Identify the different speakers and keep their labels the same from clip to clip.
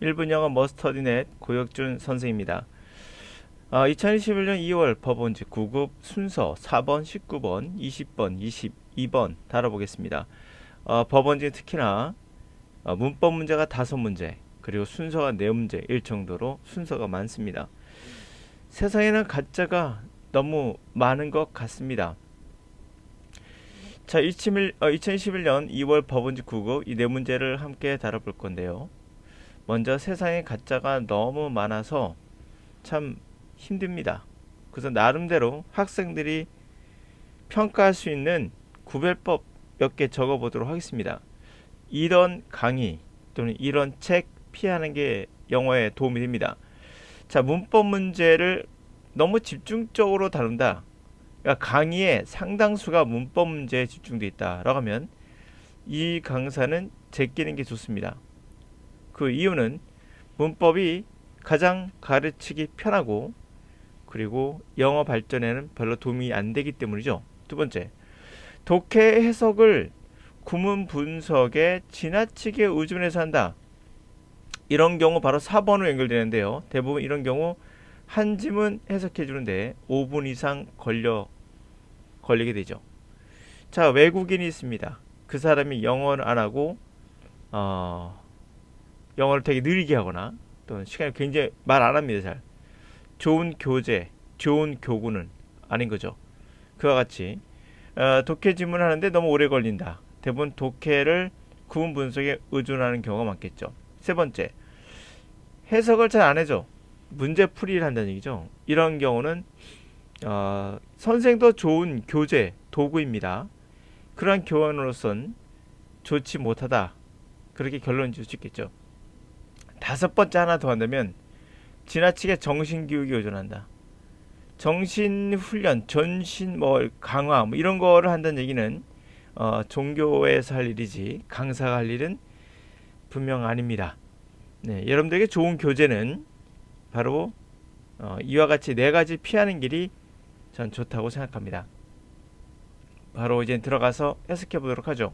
Speaker 1: 1분 영어 머스터디넷 고혁준 선생입니다. 2021년 2월 법원지 9급 순서 4번, 19번, 20번, 22번 다뤄보겠습니다. 법원지 특히나 문법 문제가 5문제, 그리고 순서가 4문제일 정도로 순서가 많습니다. 세상에는 가짜가 너무 많은 것 같습니다. 자, 2021년 2월 법원지 9급 이 4문제를 함께 다뤄볼 건데요. 먼저 세상에 가짜가 너무 많아서 참 힘듭니다. 그래서 나름대로 학생들이 평가할 수 있는 구별법 몇 개 적어보도록 하겠습니다. 이런 강의 또는 이런 책 피하는 게 영어에 도움이 됩니다. 자, 문법 문제를 너무 집중적으로 다룬다. 그러니까 강의의 상당수가 문법 문제에 집중되어 있다라고 하면 이 강사는 제끼는 게 좋습니다. 그 이유는 문법이 가장 가르치기 편하고 그리고 영어 발전에는 별로 도움이 안 되기 때문이죠. 두 번째, 독해 해석을 구문 분석에 지나치게 의존해서 한다. 이런 경우 바로 4번으로 연결되는데요. 대부분 이런 경우 한 지문 해석해 주는데 5분 이상 걸리게 되죠. 자, 외국인이 있습니다. 그 사람이 영어를 안 하고 영어를 되게 느리게 하거나 또는 시간이 굉장히 말 안 합니다. 잘. 좋은 교재, 좋은 교구는 아닌 거죠. 그와 같이 독해 지문을 하는데 너무 오래 걸린다. 대부분 독해를 구문 분석에 의존하는 경우가 많겠죠. 세 번째, 해석을 잘 안 해줘. 문제 풀이를 한다는 얘기죠. 이런 경우는 선생도 좋은 교재, 도구입니다. 그러한 교원으로선 좋지 못하다. 그렇게 결론 지을 수 있겠죠. 5번째 하나 더 한다면 지나치게 정신교육에 의존한다. 정신훈련, 전신 강화 이런 거를 한다는 얘기는 종교에서 할 일이지 강사가 할 일은 분명 아닙니다. 네, 여러분들에게 좋은 교재는 바로 이와 같이 4가지 피하는 길이 전 좋다고 생각합니다. 바로 이제 들어가서 해석해 보도록 하죠.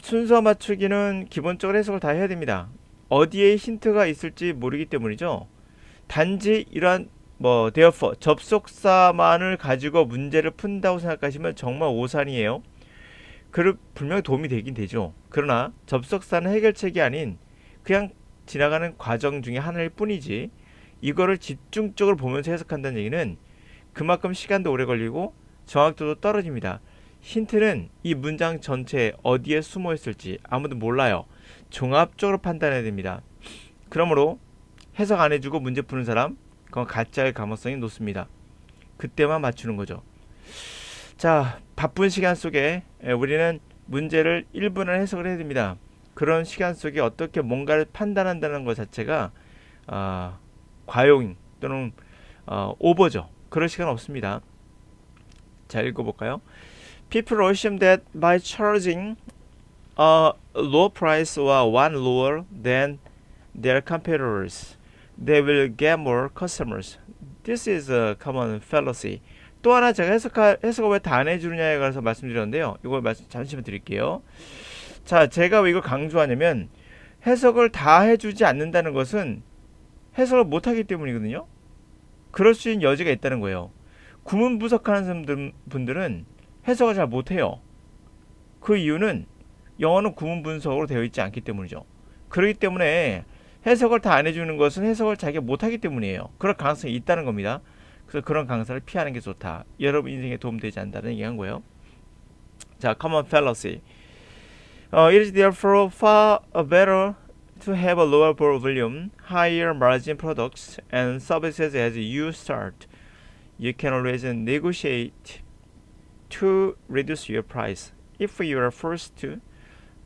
Speaker 1: 순서 맞추기는 기본적으로 해석을 다 해야 됩니다. 어디에 힌트가 있을지 모르기 때문이죠. 단지 이러한 therefore 접속사만을 가지고 문제를 푼다고 생각하시면 정말 오산이에요. 분명히 도움이 되긴 되죠. 그러나 접속사는 해결책이 아닌 그냥 지나가는 과정 중에 하나일 뿐이지 이거를 집중적으로 보면서 해석한다는 얘기는 그만큼 시간도 오래 걸리고 정확도도 떨어집니다. 힌트는 이 문장 전체에 어디에 숨어 있을지 아무도 몰라요. 종합적으로 판단해야 됩니다. 그러므로 해석 안 해주고 문제 푸는 사람 그건 가짜일 가능성이 높습니다. 그때만 맞추는 거죠. 자, 바쁜 시간 속에 우리는 문제를 1분 안에 해석을 해야 됩니다. 그런 시간 속에 어떻게 뭔가를 판단한다는 것 자체가 과용 또는 오버죠. 그럴 시간 없습니다. 자, 읽어볼까요? People assume that by charging a low price or one lower than their competitors, they will get more customers. This is a common fallacy. 또 하나 제가 해석을 왜 다 안 해주느냐에 관해서 말씀드렸는데요. 이걸 잠시만 드릴게요. 자, 제가 왜 이걸 강조하냐면 해석을 다 해주지 않는다는 것은 해석을 못하기 때문이거든요. 그럴 수 있는 여지가 있다는 거예요. 구문 분석하는 분들은 해석을 잘 못해요. 그 이유는 영어는 구문 분석으로 되어 있지 않기 때문이죠. 그렇기 때문에 해석을 다 안 해주는 것은 해석을 자기가 못하기 때문이에요. 그럴 가능성이 있다는 겁니다. 그래서 그런 강사를 피하는 게 좋다. 여러분 인생에 도움되지 않는다는 얘기한 거예요. 자, common fallacy. It is therefore far better to have a lower volume, higher margin products and services as you start. You can always negotiate to reduce your price if you are forced to,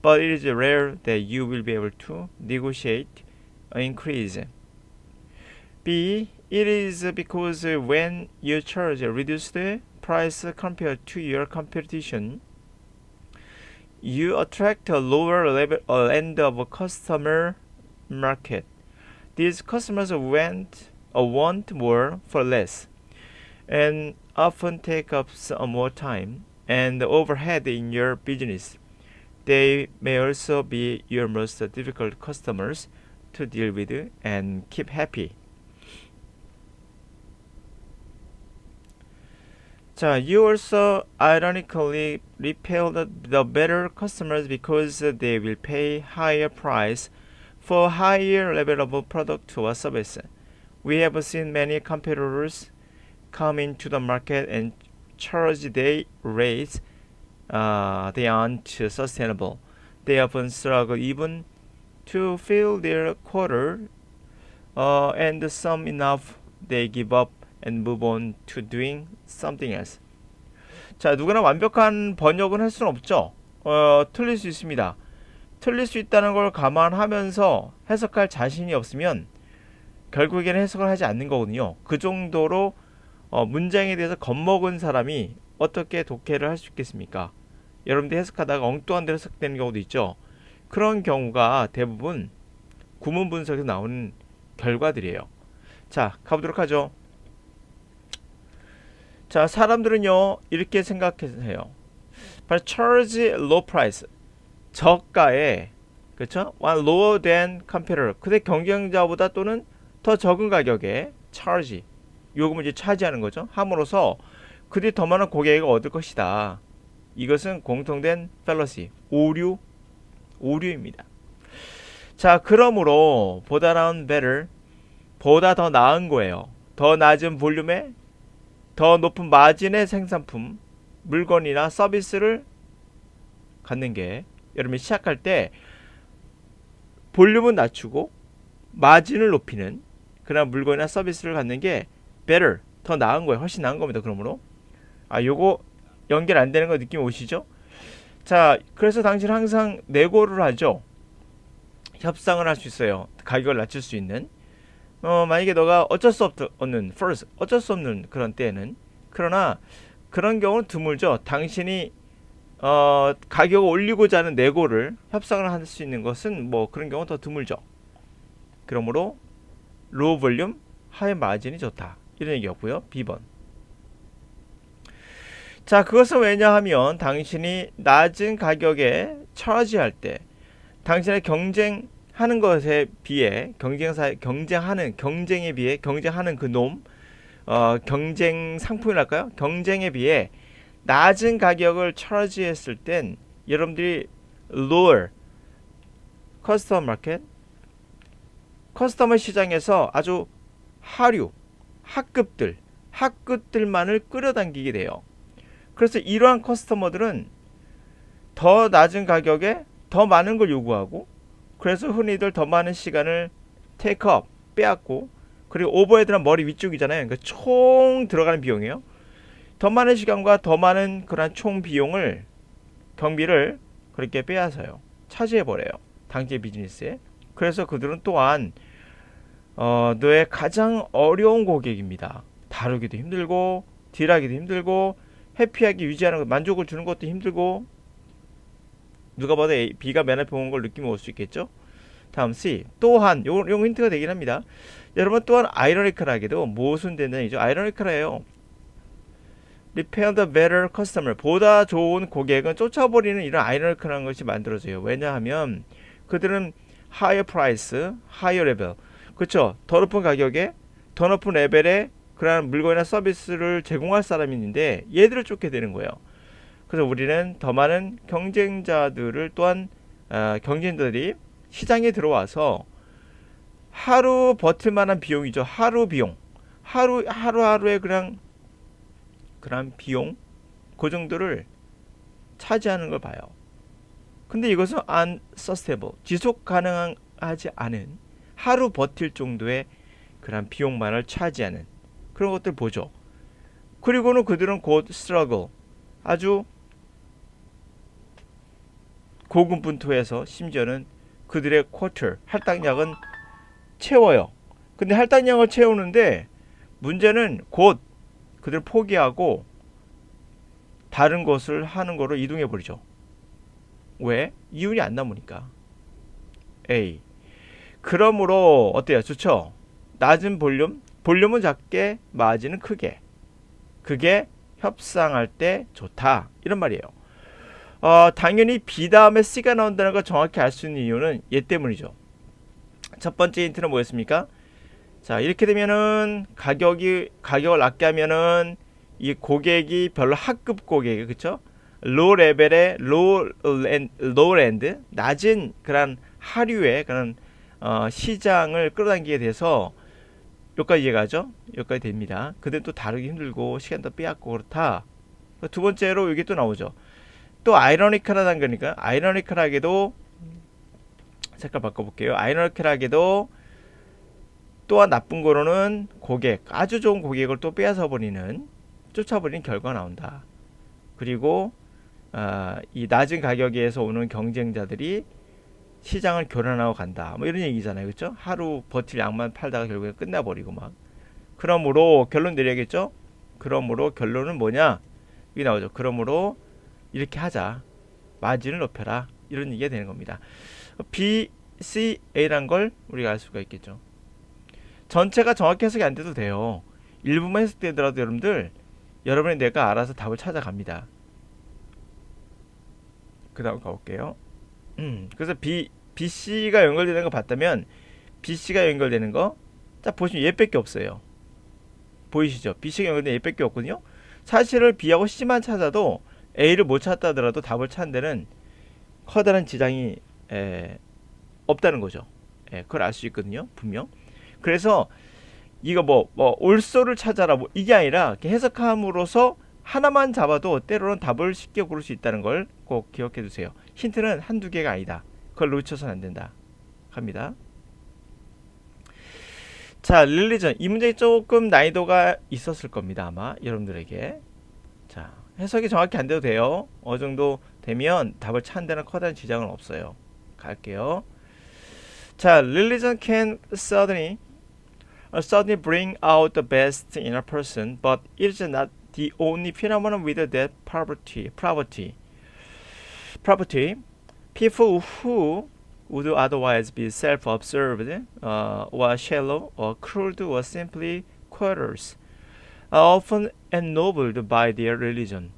Speaker 1: but it is rare that you will be able to negotiate an increase. B. It is because when you charge a reduced price compared to your competition, you attract a lower level end of a customer market. These customers want more for less, and often take up some more time and overhead in your business. They may also be your most difficult customers to deal with and keep happy. 자, you also ironically repel the better customers because they will pay higher price for higher level of product or service. We have seen many competitors come into the market and charge their rates they aren't sustainable. They often struggle even to fill their quota, and some enough they give up and move on to doing something else. 자, 누구나 완벽한 번역은 할 수는 없죠. 틀릴 수 있습니다. 틀릴 수 있다는 걸 감안하면서 해석할 자신이 없으면 결국에는 해석을 하지 않는 거거든요. 그 정도로 문장에 대해서 겁먹은 사람이 어떻게 독해를 할 수 있겠습니까? 여러분들 해석하다가 엉뚱한 데로 해석되는 경우도 있죠. 그런 경우가 대부분 구문 분석에서 나오는 결과들이에요. 자, 가보도록 하죠. 자, 사람들은요 이렇게 생각해요. 바로 charge low price, 저가에, 그렇죠? one lower than competitor, 그대 경쟁자보다 또는 더 적은 가격에 charge, 요금을 이제 차지하는 거죠. 함으로써 그들이 더 많은 고객을 얻을 것이다. 이것은 공통된 fallacy, 오류입니다. 자, 그러므로 보다 나은 better, 보다 더 나은 거예요. 더 낮은 볼륨에 더 높은 마진의 생산품, 물건이나 서비스를 갖는 게, 여러분이 시작할 때 볼륨은 낮추고 마진을 높이는 그런 물건이나 서비스를 갖는 게 better, 더 나은 거예요. 훨씬 나은 겁니다. 그러므로 요거 연결 안 되는 거 느낌 오시죠? 자, 그래서 당신은 항상 내고를 하죠. 협상을 할 수 있어요. 가격을 낮출 수 있는. 만약에 너가 어쩔 수 없는 그런 때에는, 그러나 그런 경우는 드물죠. 당신이 가격을 올리고자 하는 내고를 협상을 할 수 있는 것은 뭐 그런 경우는 더 드물죠. 그러므로 로우 볼륨, 하이 마진이 좋다, 이런 얘기였고요. B번. 자, 그것은 왜냐하면 당신이 낮은 가격에 차지할 때 당신의 경쟁하는 것에 비해, 경쟁에 비해, 경쟁하는 그 놈, 경쟁 상품이랄까요? 경쟁에 비해 낮은 가격을 차지했을 땐 여러분들이 lower 커스터머 마켓, 커스터머 시장에서 아주 학급들만을 끌어당기게 돼요. 그래서 이러한 커스터머들은 더 낮은 가격에 더 많은 걸 요구하고, 그래서 흔히들 더 많은 시간을 테이크업, 빼앗고, 그리고 오버헤드는 머리 위쪽이잖아요. 그러니까 총 들어가는 비용이에요. 더 많은 시간과 더 많은 그런 총 비용을, 경비를 그렇게 빼앗아요. 차지해버려요. 당시의 비즈니스에. 그래서 그들은 또한 너의 가장 어려운 고객입니다. 다루기도 힘들고, 딜하기도 힘들고, 해피하게 유지하는 것, 만족을 주는 것도 힘들고, 누가 봐도 B가 맨 앞에 온 걸 느낌이 올 수 있겠죠. 다음 C. 또한 요거 힌트가 되긴 합니다. 여러분, 또한 아이러니컬하게도 모순되는 얘기죠. 아이러니컬해요. Repel the better customer, 보다 좋은 고객은 쫓아버리는 이런 아이러니컬한 것이 만들어져요. 왜냐하면 그들은 higher price, higher level, 그렇죠? 더 높은 가격에 더 높은 레벨의 그러한 물건이나 서비스를 제공할 사람이 있는데 얘들을 쫓게 되는 거예요. 그래서 우리는 더 많은 경쟁자들을, 또한 경쟁자들이 시장에 들어와서 하루 버틸 만한 비용이죠. 하루 비용, 하루하루의 그런 비용, 그 정도를 차지하는 걸 봐요. 근데 이것은 unsustainable, 지속 가능하지 않은, 하루 버틸 정도의 그런 비용만을 차지하는 그런 것들 보죠. 그리고는 그들은 곧 struggle, 아주 고군분투해서 심지어는 그들의 쿼터, 할당량은 채워요. 근데 할당량을 채우는데 문제는 곧 그들을 포기하고 다른 것을 하는 거로 이동해 버리죠. 왜? 이윤이 안 남으니까. A. 그러므로 어때요? 좋죠? 낮은 볼륨은 작게, 마진은 크게. 그게 협상할 때 좋다, 이런 말이에요. 당연히 B 다음에 C가 나온다는 걸 정확히 알 수 있는 이유는 얘 때문이죠. 첫 번째 힌트는 뭐였습니까? 자, 이렇게 되면은 가격을 낮게 하면은 이 고객이 별로 하급 고객이, 그쵸? 로 레벨의 로랜드 낮은 그런 하류의 그런 시장을 끌어당기게 돼서 여기까지 이해가죠? 여기까지 됩니다. 근데 또 다루기 힘들고 시간도 빼앗고 그렇다. 두 번째로 이게 또 나오죠. 또 아이러니컬하다는 거니까 아이러니컬하게도 색깔 바꿔볼게요. 아이러니컬하게도 또한 나쁜 거로는 고객, 아주 좋은 고객을 또 쫓아버리는 결과가 나온다. 그리고 이 낮은 가격에서 오는 경쟁자들이 시장을 교란하고 간다. 뭐 이런 얘기잖아요. 그렇죠? 하루 버틸 양만 팔다가 결국에 끝나버리고 막. 그러므로 결론 내려야겠죠? 그러므로 결론은 뭐냐? 이게 나오죠. 그러므로 이렇게 하자. 마진을 높여라. 이런 얘기가 되는 겁니다. B, C, A란 걸 우리가 알 수가 있겠죠. 전체가 정확히 해석이 안 돼도 돼요. 일부만 해석되더라도 여러분이 내가 알아서 답을 찾아갑니다. 그 다음 가볼게요. 그래서 BC가 연결되는 거 봤다면 BC가 연결되는 거, 자 보시면 얘밖에 없어요. 보이시죠? BC가 연결된 얘밖에 없거든요. 사실을 B하고 C만 찾아도 A를 못 찾다 하더라도 답을 찾는 데는 커다란 지장이 없다는 거죠. 그걸 알 수 있거든요. 분명. 그래서 이거 올소를 찾아라 뭐 이게 아니라 이렇게 해석함으로써 하나만 잡아도 때로는 답을 쉽게 고를 수 있다는 걸 꼭 기억해 두세요. 힌트는 한두 개가 아니다. 그걸 놓쳐서는 안 된다. 갑니다. 자, 릴리전. 이 문제에 조금 난이도가 있었을 겁니다. 아마 여러분들에게. 자, 해석이 정확히 안 돼도 돼요. 어느 정도 되면 답을 찾는 데는 커다란 지장은 없어요. 갈게요. 자, religion can certainly bring out the best in a person, but it is not the only phenomenon with that property. People who would otherwise be self-absorbed, or shallow, or crude, or simply quarrels, are often ennobled by their religion,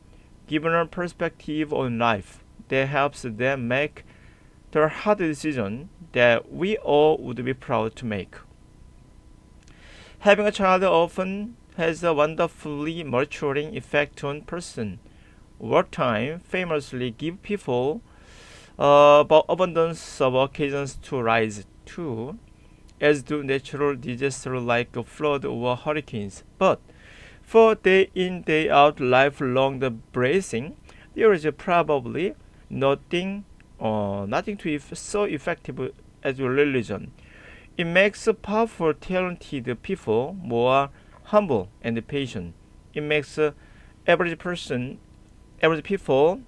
Speaker 1: given a perspective on life that helps them make the hard decision that we all would be proud to make. Having a child often has a wonderfully maturing effect on person. Wartime famously give people abundance of occasions to rise to, as do natural disasters like flood or hurricanes. But for day in day out lifelong bracing, there is probably nothing so effective as religion. It makes powerful, talented people more humble and patient. It makes average people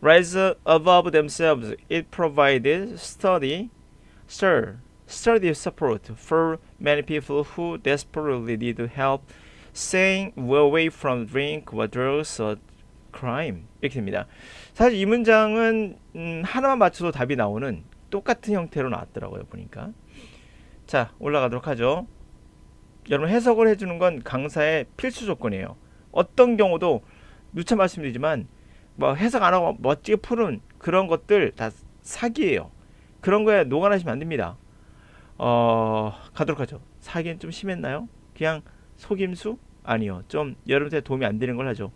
Speaker 1: rise above themselves. It provides sturdy support for many people who desperately need help staying away from drink or drugs or crime. 이렇게 됩니다. 사실 이 문장은 하나만 맞춰도 답이 나오는 똑같은 형태로 나왔더라고요. 보니까. 자, 올라가도록 하죠. 여러분, 해석을 해주는 건 강사의 필수 조건이에요. 어떤 경우도 누차 말씀드리지만 해석 안 하고 멋지게 푸는 그런 것들 다 사기예요. 그런 거에 노관하시면 안 됩니다. 가도록 하죠. 사기는 좀 심했나요? 그냥 속임수? 아니요. 좀 여러분한테 도움이 안 되는 걸 하죠.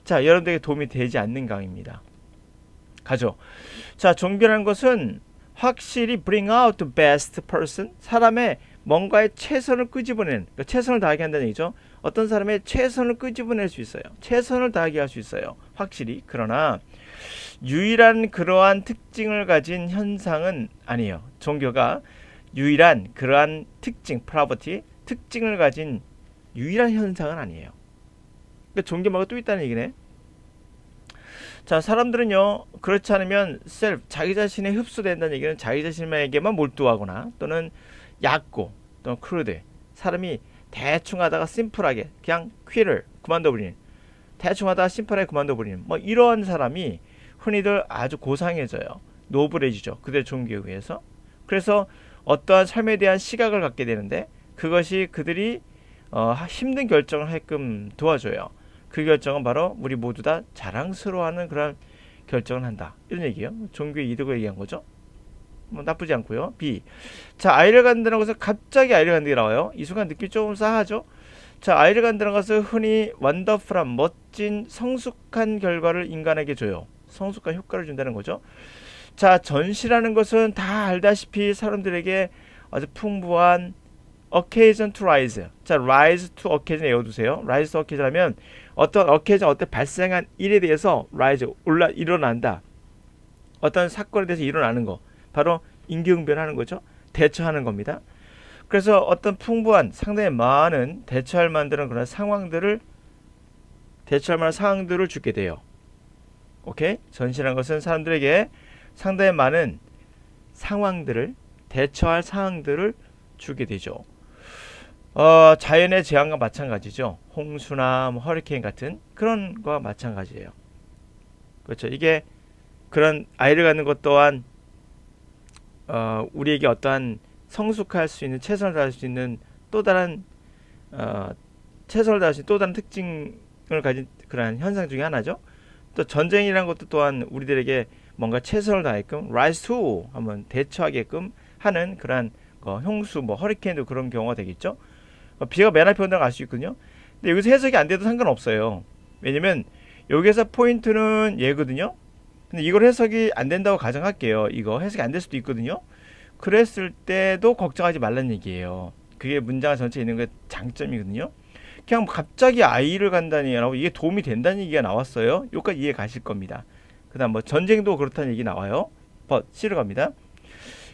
Speaker 1: 자, 여러분들에게 도움이 되지 않는 강의입니다. 가죠. 자, 종교라는 것은 확실히 bring out the best person, 사람의 뭔가의 최선을 끄집어내는, 그러니까 최선을 다하게 한다는 얘기죠. 어떤 사람의 최선을 끄집어낼 수 있어요. 최선을 다하게 할 수 있어요. 확실히. 그러나 유일한 그러한 특징을 가진 현상은 아니에요. 종교가 유일한 그러한 특징, property, 특징을 가진 유일한 현상은 아니에요. 그러니까 종교 말고 또 있다는 얘기네. 자, 사람들은요, 그렇지 않으면 self, 자기 자신에 흡수된다는 얘기는 자기 자신에게만 몰두하거나 또는 얕고 또는 crude, 사람이 대충 하다가 심플하게 그냥 퀴를 그만둬버리는, 대충 하다가 심플하게 그만둬버리는 이러한 사람이 흔히들 아주 고상해져요. 노블해지죠. 그들의 종교에 의해서. 그래서 어떠한 삶에 대한 시각을 갖게 되는데 그것이 그들이 힘든 결정을 하게끔 도와줘요. 그 결정은 바로 우리 모두 다 자랑스러워하는 그런 결정을 한다. 이런 얘기예요. 종교의 이득을 얘기한 거죠. 뭐 나쁘지 않고요. B. 자, 아이를 갖는다는 것은 갑자기 아이를 갖는 게 나와요. 이 순간 느낌이 조금 싸하죠. 자, 아이를 갖는다는 것은 흔히 원더풀한 멋진 성숙한 결과를 인간에게 줘요. 성숙한 효과를 준다는 거죠. 자, 전시라는 것은 다 알다시피 사람들에게 아주 풍부한 occasion to rise. 자, rise to occasion 외워두세요. rise to occasion 하면 어떤 occasion, 어떤 발생한 일에 대해서 rise, 일어난다. 어떤 사건에 대해서 일어나는 거. 바로 임기응변하는 거죠. 대처하는 겁니다. 그래서 어떤 풍부한 상당히 많은 대처할 만한 그런 상황들을 주게 돼요. 오케이? 전시라는 것은 사람들에게 상당히 많은 상황들을 대처할 상황들을 주게 되죠. 자연의 재앙과 마찬가지죠. 홍수나 뭐 허리케인 같은 그런 거와 마찬가지예요. 그렇죠. 이게 그런 아이를 갖는 것 또한 우리에게 어떠한 성숙할 수 있는 최선을 다할 수 있는 또 다른 최선을 다할 수 있는 또 다른 특징을 가진 그런 현상 중에 하나죠. 또 전쟁이라는 것도 또한 우리들에게 뭔가 최선을 다하게끔 rise to 한번 대처하게끔 하는 그런 홍수 뭐 허리케인도 그런 경우가 되겠죠. 비가 맨 앞에 온다고 알 수 있거든요. 근데 여기서 해석이 안 돼도 상관없어요. 왜냐면 여기서 포인트는 얘거든요. 근데 이걸 해석이 안 된다고 가정할게요. 이거 해석이 안 될 수도 있거든요. 그랬을 때도 걱정하지 말란 얘기예요. 그게 문장 전체에 있는 게 장점이거든요. 그냥 갑자기 아이를 간다는 얘기하고 이게 도움이 된다는 얘기가 나왔어요. 여기까지 이해 가실 겁니다. 그 다음 뭐 전쟁도 그렇다는 얘기 나와요. C로 갑니다.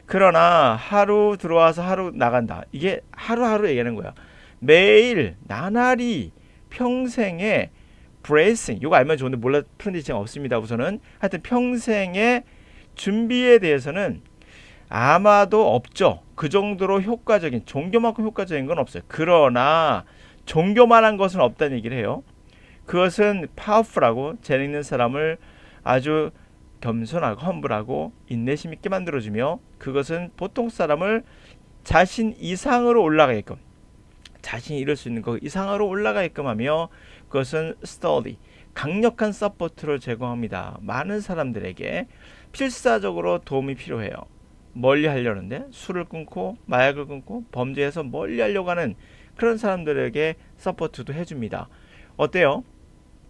Speaker 1: 그러나 하루 들어와서 하루 나간다. 이게 하루하루 얘기하는 거야. 매일 나날이 평생에 blessing, 이거 알면 좋은데 몰라 푸는 지장 없습니다. 우선은 하여튼 평생의 준비에 대해서는 아마도 없죠. 그 정도로 효과적인, 종교만큼 효과적인 건 없어요. 그러나 종교만한 것은 없다는 얘기를 해요. 그것은 파워풀하고 재능 있는 사람을 아주 겸손하고 험불하고 인내심 있게 만들어주며, 그것은 보통 사람을 자신 이상으로 올라가게끔, 자신이 이룰 수 있는 그 이상으로 올라가게끔 하며, 그것은 sturdy, 강력한 서포트를 제공합니다. 많은 사람들에게 필사적으로 도움이 필요해요. 멀리 하려는데 술을 끊고 마약을 끊고 범죄에서 멀리 하려고 하는 그런 사람들에게 서포트도 해줍니다. 어때요?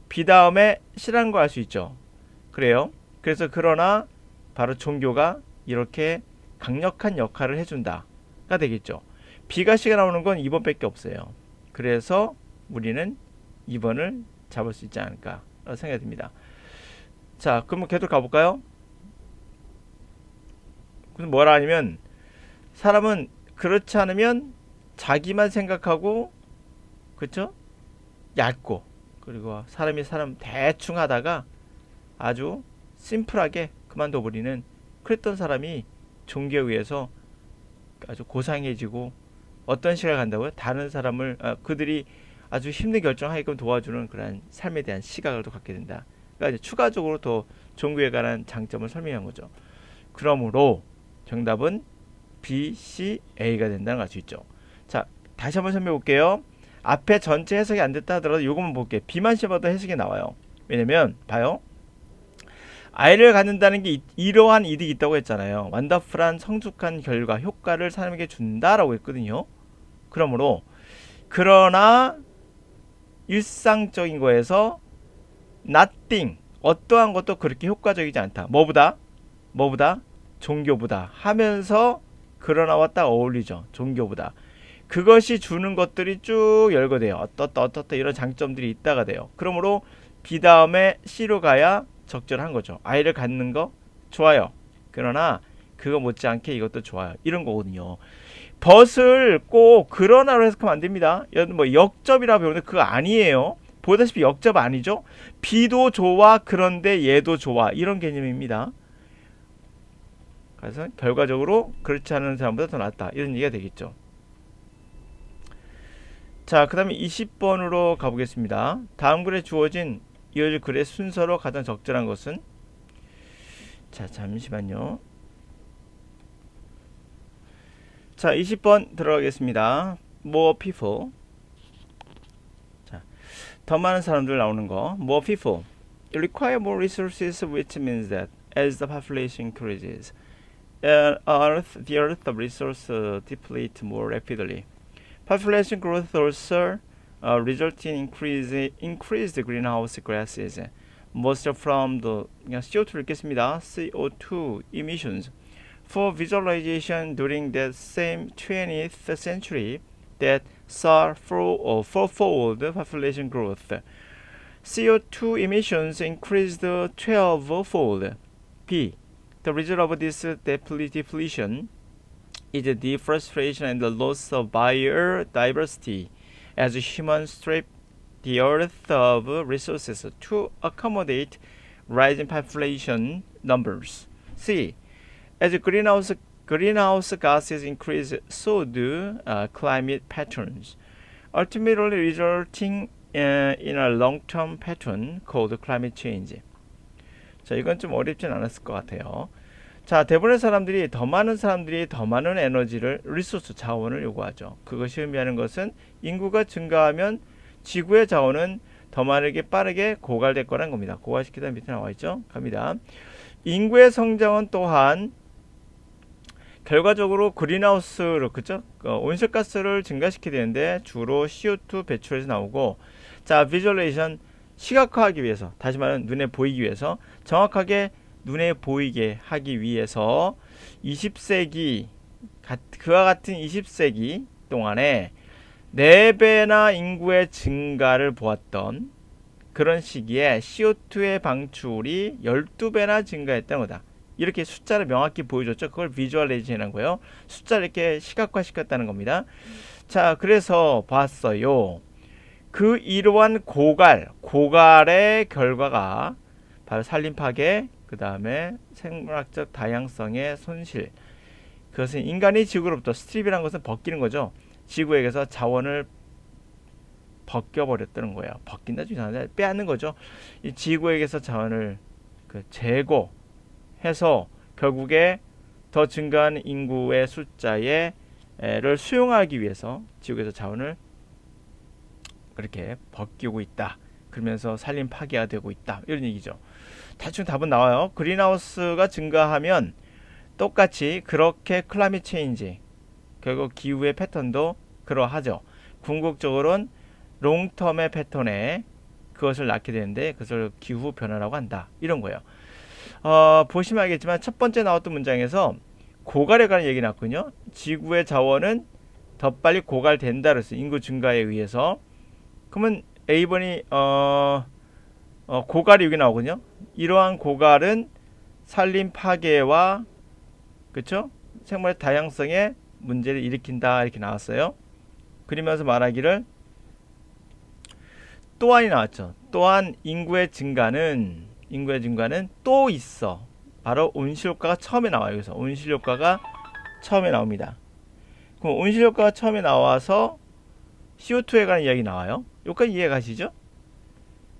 Speaker 1: B 다음에 C라는 거 알 수 있죠. 그래요. 그래서 그러나 바로 종교가 이렇게 강력한 역할을 해준다가 되겠죠. B가 C가 나오는 건 2번밖에 없어요. 그래서 우리는 2번을 잡을 수 있지 않을까 생각이 듭니다. 자, 그럼 계속 가볼까요? 그럼 뭐라 하냐면, 사람은 그렇지 않으면 자기만 생각하고, 그쵸? 얕고, 그리고 사람이 사람 대충 하다가 아주 심플하게 그만둬 버리는, 그랬던 사람이 종교에 의해서 아주 고상해지고, 어떤 시간을 간다고요? 다른 사람을 그들이 아주 힘든 결정하게끔 도와주는 그런 삶에 대한 시각을 또 갖게 된다. 그러니까 이제 추가적으로 더 종교에 관한 장점을 설명한 거죠. 그러므로 정답은 B, C, A가 된다는 걸 알 수 있죠. 자, 다시 한번 설명해 볼게요. 앞에 전체 해석이 안 됐다 하더라도 이것만 볼게요. B만 씹어도 해석이 나와요. 왜냐면 봐요. 아이를 갖는다는 게 이러한 이득이 있다고 했잖아요. 완더풀한 성숙한 결과, 효과를 사람에게 준다라고 했거든요. 그러므로 그러나 일상적인 거에서 nothing, 어떠한 것도 그렇게 효과적이지 않다. 뭐보다? 종교보다 하면서 그러나와 딱 어울리죠. 종교보다. 그것이 주는 것들이 쭉 열거돼요. 어떻다 이런 장점들이 있다가 돼요. 그러므로 B 다음에 C로 가야 적절한 거죠. 아이를 갖는 거 좋아요. 그러나 그거 못지않게 이것도 좋아요. 이런 거거든요. 벗을 꼭 그러나로 해석하면 안 됩니다. 뭐 역접이라고 배우는데 그거 아니에요. 보다시피 역접 아니죠. B도 좋아, 그런데 얘도 좋아, 이런 개념입니다. 그래서 결과적으로 그렇지 않은 사람보다 더 낫다, 이런 얘기가 되겠죠. 자, 그 다음에 20번으로 가보겠습니다. 다음 글에 주어진 이어질 글의 순서로 가장 적절한 것은, 자, 잠시만요. 자, 20번 들어가겠습니다. More people. 자, 더 많은 사람들 나오는 거. More people. It require more resources, which means that as the population increases, the earth resource deplete more rapidly. Population growth also result in increased greenhouse gases. Most from the CO2를 읽겠습니다. CO2 emissions. For visualization during that same 20th century that saw fourfold population growth. CO2 emissions increased 12-fold. B. The result of this depletion is deforestation and the loss of biodiversity as humans strip the earth of resources to accommodate rising population numbers. C. As greenhouse gases increase, so do climate patterns, ultimately resulting in a long-term pattern called climate change. 자, 이건 좀 어렵진 않았을 것 같아요. 자, 대부분의 사람들이 더 많은 에너지를 리소스 자원을 요구하죠. 그것이 의미하는 것은 인구가 증가하면 지구의 자원은 더 빠르게 고갈될 거라는 겁니다. 고갈시키다 밑에 나와 있죠. 갑니다. 인구의 성장은 또한 결과적으로 그린하우스로 그죠? 온실가스를 증가시키게 되는데 주로 CO2 배출에서 나오고, 자, 비주얼레이션 시각화하기 위해서, 다시 말하면 눈에 보이기 위해서, 정확하게 눈에 보이게 하기 위해서 20세기 그와 같은 20세기 동안에 4배나 인구의 증가를 보았던 그런 시기에 CO2의 방출이 12배나 증가했다는 거다. 이렇게 숫자를 명확히 보여줬죠. 그걸 비주얼레이션이라는 거예요. 숫자를 이렇게 시각화시켰다는 겁니다. 자, 그래서 봤어요. 그 이러한 고갈의 결과가 바로 산림 파괴, 그 다음에 생물학적 다양성의 손실. 그것은 인간이 지구로부터, 스트립이라는 것은 벗기는 거죠. 지구에게서 자원을 벗겨버렸다는 거예요. 벗긴다 중요한데 빼앗는 거죠. 이 지구에게서 자원을 제거해서 결국에 더 증가한 인구의 숫자를 수용하기 위해서 지구에서 자원을 그렇게 벗기고 있다. 그러면서 산림 파괴가 되고 있다. 이런 얘기죠. 대충 답은 나와요. 그린하우스가 증가하면 똑같이 그렇게 클라이밋 체인지, 결국 기후의 패턴도 그러하죠. 궁극적으로는 롱텀의 패턴에 그것을 낳게 되는데 그것을 기후 변화라고 한다. 이런 거예요. 보시면 알겠지만 첫 번째 나왔던 문장에서 고갈에 관한 얘기 나왔거든요. 지구의 자원은 더 빨리 고갈된다 그랬어요. 인구 증가에 의해서. 그러면 A번이 고갈이 여기 나오거든요. 이러한 고갈은 산림 파괴와 그쵸? 생물의 다양성에 문제를 일으킨다 이렇게 나왔어요. 그러면서 말하기를 또한이 나왔죠. 또한 인구의 증가는 또 있어. 바로 온실효과가 처음에 나와요. 그래서 온실효과가 처음에 나옵니다. 그럼 온실효과가 처음에 나와서 CO2에 관한 이야기 나와요. 여기까지 이해 가시죠?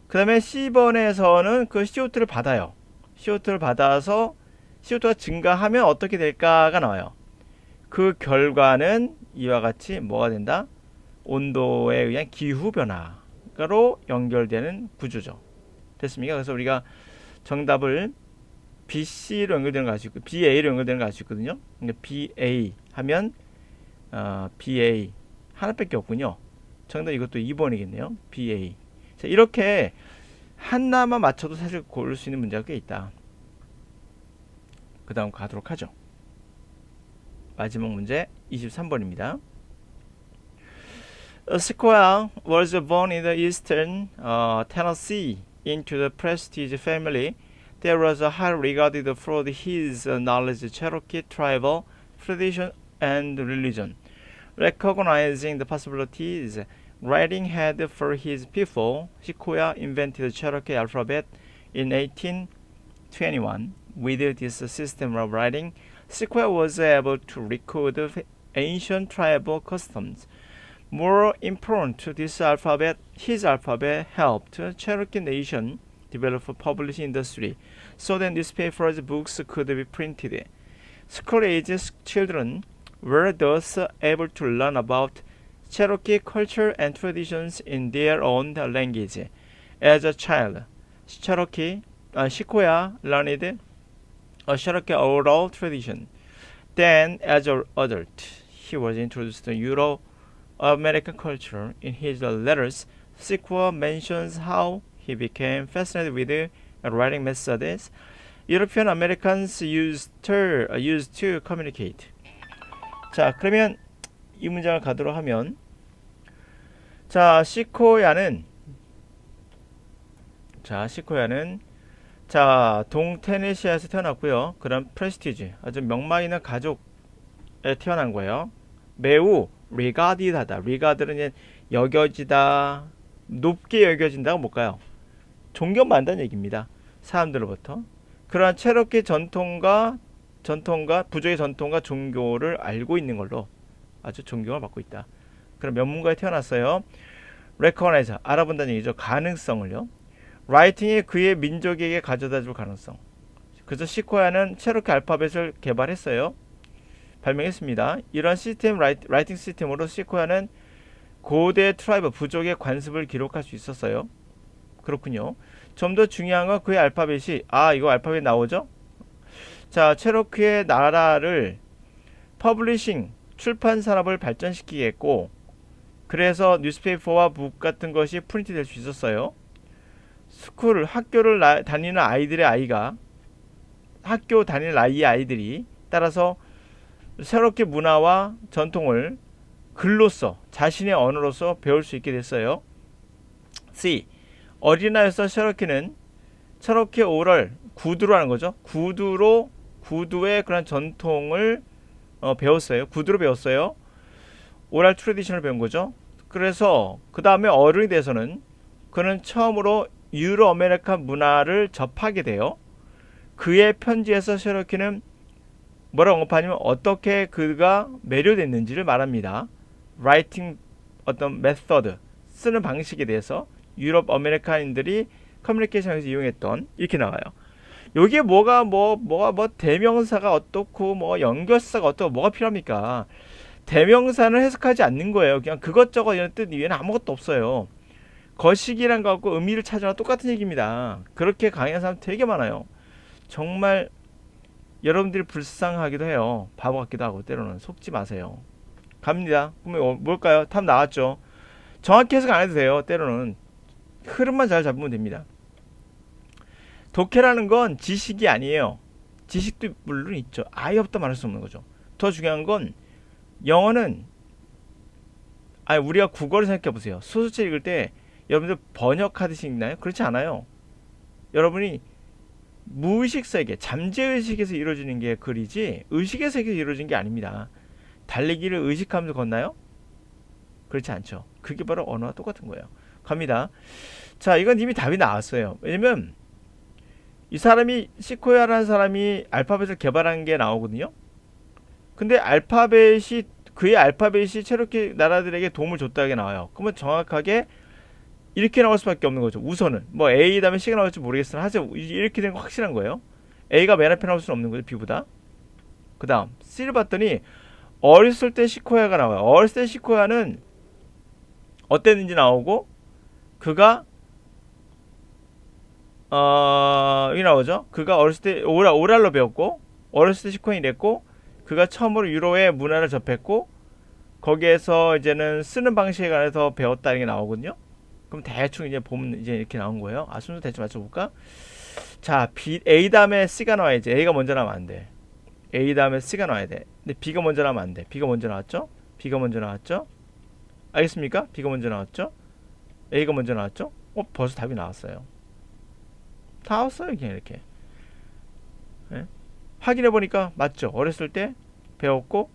Speaker 1: 그 다음에 C번에서는 그 CO2를 받아요. CO2를 받아서 CO2가 증가하면 어떻게 될까가 나와요. 그 결과는 이와 같이 뭐가 된다? 온도에 의한 기후 변화로 연결되는 구조죠. 됐습니까? 그래서 우리가 정답을 BC로 연결되는 거 알 수 있고 BA로 연결되는 거 알 수 있거든요. 그러니까 BA 하면 BA 하나밖에 없군요. 정답 이것도 2번이겠네요. BA. 자, 이렇게 하나만 맞춰도 사실 고를 수 있는 문제가 꽤 있다. 그 다음 가도록 하죠. 마지막 문제 23번입니다. Sequoia was born in the eastern Tennessee into the prestige family that was highly regarded for his knowledge of Cherokee tribal tradition and religion. Recognizing the possibilities writing had for his people, Sequoia invented the Cherokee alphabet in 1821. With this system of writing, Sequoia was able to record ancient tribal customs. More important to this alphabet, his alphabet helped Cherokee Nation develop a publishing industry so that newspapers, books could be printed. School-age children were thus able to learn about Cherokee culture and traditions in their own language. As a child, 시코야 learned a Cherokee oral tradition. Then, as an adult, he was introduced to Euro-American culture. In his letters, Sikwa mentions how he became fascinated with writing methods European Americans used to communicate. 자, 그러면 이 문장을 가도록 하면, 자, 시코야는 동테네시아에서 태어났고요. 그런 프레스티지, 아주 명망 있는 가족에 태어난 거예요. 매우 regarded하다. regard는 여겨지다, 높게 여겨진다가 뭘까요? 존경받는다는 얘기입니다. 사람들로부터. 그러한 체로키 전통과 부족의 전통과 종교를 알고 있는 걸로 아주 존경을 받고 있다. 그런 명문가에 태어났어요. recognize, 알아본다는 얘기죠. 가능성을요. writing이 그의 민족에게 가져다줄 가능성. 그래서 시코야는 체로키 알파벳을 개발했어요. 발명했습니다. 이러한 시스템, 라이팅 시스템으로 시코야는 고대 트라이브, 부족의 관습을 기록할 수 있었어요. 그렇군요. 좀 더 중요한 건 그의 알파벳이, 이거 알파벳 나오죠? 자, 체로키의 나라를 퍼블리싱, 출판 산업을 발전시키겠고, 그래서 뉴스페이퍼와 북 같은 것이 프린트 될 수 있었어요. 학교를 다니는 학교 다니는 나이의 아이들이 따라서 체로키 문화와 전통을 글로써, 자신의 언어로서 배울 수 있게 됐어요. C. 어린아이로서 체로키 오럴, 구두로 하는 거죠. 구두의 그런 전통을 배웠어요. 구두로 배웠어요. 오랄 트래디션을 배운 거죠. 그래서 그 다음에 어른이 돼서는 그는 처음으로 유로 아메리칸 문화를 접하게 돼요. 그의 편지에서 체로키는 뭐라고 언급하냐면 어떻게 그가 매료됐는지를 말합니다. 라이팅 어떤 메서드, 쓰는 방식에 대해서 유럽 아메리칸인들이 커뮤니케이션에서 이용했던, 이렇게 나와요. 여기에 뭐가 대명사가 어떻고 연결사가 어떻고 뭐가 필요합니까? 대명사는 해석하지 않는 거예요. 그냥 그것저것 이런 뜻 이외에는 아무것도 없어요. 거시기란 거 갖고 의미를 찾으나 똑같은 얘기입니다. 그렇게 강의하는 사람 되게 많아요. 정말 여러분들이 불쌍하기도 해요. 바보 같기도 하고 때로는. 속지 마세요. 갑니다. 그러면 뭘까요? 답 나왔죠. 정확히 해석 안 해도 돼요. 때로는 흐름만 잘 잡으면 됩니다. 독해라는 건 지식이 아니에요. 지식도 물론 있죠. 아예 없다 말할 수 없는 거죠. 더 중요한 건 영어는 우리가 국어를 생각해 보세요. 소설책 읽을 때 여러분들 번역하듯이 읽나요? 그렇지 않아요. 여러분이 무의식 세계, 잠재의식에서 이루어지는 게 글이지 의식의 세계에서 이루어지는 게 아닙니다. 달리기를 의식하면서 걷나요? 그렇지 않죠. 그게 바로 언어와 똑같은 거예요. 갑니다. 자, 이건 이미 답이 나왔어요. 왜냐면 이 사람이, 시코야라는 사람이 알파벳을 개발한 게 나오거든요. 근데 그의 알파벳이 체로키 나라들에게 도움을 줬다게 나와요. 그러면 정확하게 이렇게 나올 수밖에 없는 거죠. 우선은 A 다음에 C가 나올지 모르겠으나 하세요. 이렇게 된 거 확실한 거예요. A가 맨 앞에 나올 수는 없는 거죠. B보다. 그 다음 C를 봤더니 어렸을 때 시코야가 나와요. 어렸을 때 시코야는 어땠는지 나오고, 그가 여기 나오죠. 그가 어렸을 때 오랄로 배웠고, 어렸을 때 시코야는 이랬고, 그가 처음으로 유로의 문화를 접했고, 거기에서 이제는 쓰는 방식에 관해서 배웠다는 게 나오거든요. 그럼 대충 이제 보면 이제 이렇게 나온 거예요. 순서 대충 맞춰볼까? 자, A 다음에 C가 나와야지. A가 먼저 나오면 안 돼. A 다음에 C가 나와야 돼. 근데 B가 먼저 나오면 안 돼. B가 먼저 나왔죠? B가 먼저 나왔죠? 알겠습니까? B가 먼저 나왔죠? A가 먼저 나왔죠? 벌써 답이 나왔어요. 다 나왔어요. 그냥 이렇게. 네? 확인해보니까 맞죠? 어렸을 때 배웠고,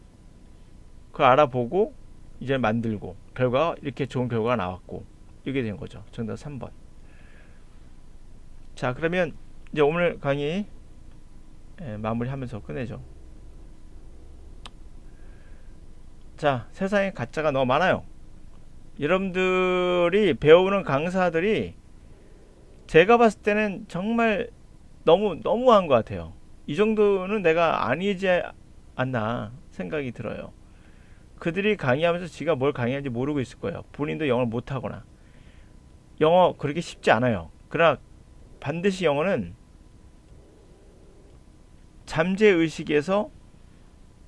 Speaker 1: 그걸 알아보고, 이제 만들고, 결과가 이렇게 좋은 결과가 나왔고, 이게 된 거죠. 정답 3번. 자, 그러면 이제 오늘 강의 마무리하면서 끝내죠. 자, 세상에 가짜가 너무 많아요. 여러분들이 배우는 강사들이 제가 봤을 때는 정말 너무한 것 같아요. 이 정도는 내가 아니지 않나 생각이 들어요. 그들이 강의하면서 지가 뭘 강의하는지 모르고 있을 거예요. 본인도 영어를 못하거나. 영어 그렇게 쉽지 않아요. 그러나 반드시 영어는 잠재의식에서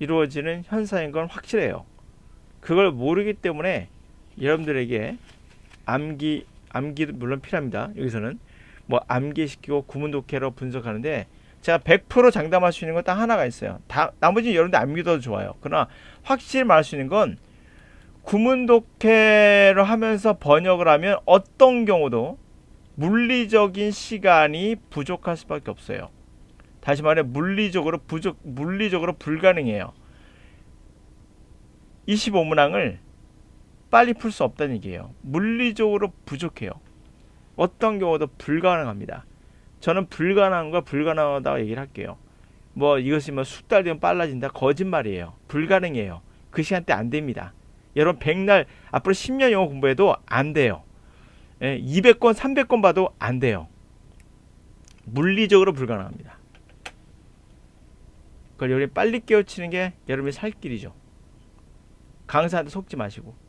Speaker 1: 이루어지는 현상인 건 확실해요. 그걸 모르기 때문에 여러분들에게 암기도 물론 필요합니다. 여기서는 뭐 암기시키고 구문독해로 분석하는데 제가 100% 장담할 수 있는 건 딱 하나가 있어요. 나머지는 여러분들 암기도 좋아요. 그러나 확실히 말할 수 있는 건 구문독해로 하면서 번역을 하면 어떤 경우도 물리적인 시간이 부족할 수밖에 없어요. 다시 말해 물리적으로 불가능해요. 25문항을 빨리 풀 수 없다는 얘기예요. 물리적으로 부족해요. 어떤 경우도 불가능합니다. 저는 불가능한 거 불가능하다고 얘기를 할게요. 뭐 이것이 뭐 숙달 되면 빨라진다 거짓말이에요. 불가능해요. 그 시간대 안 됩니다. 여러분 백날 앞으로 10년 영어 공부해도 안 돼요. 200권 300권 봐도 안 돼요. 물리적으로 불가능합니다. 그걸 여러분이 빨리 깨우치는 게 여러분의 살 길이죠. 강사한테 속지 마시고.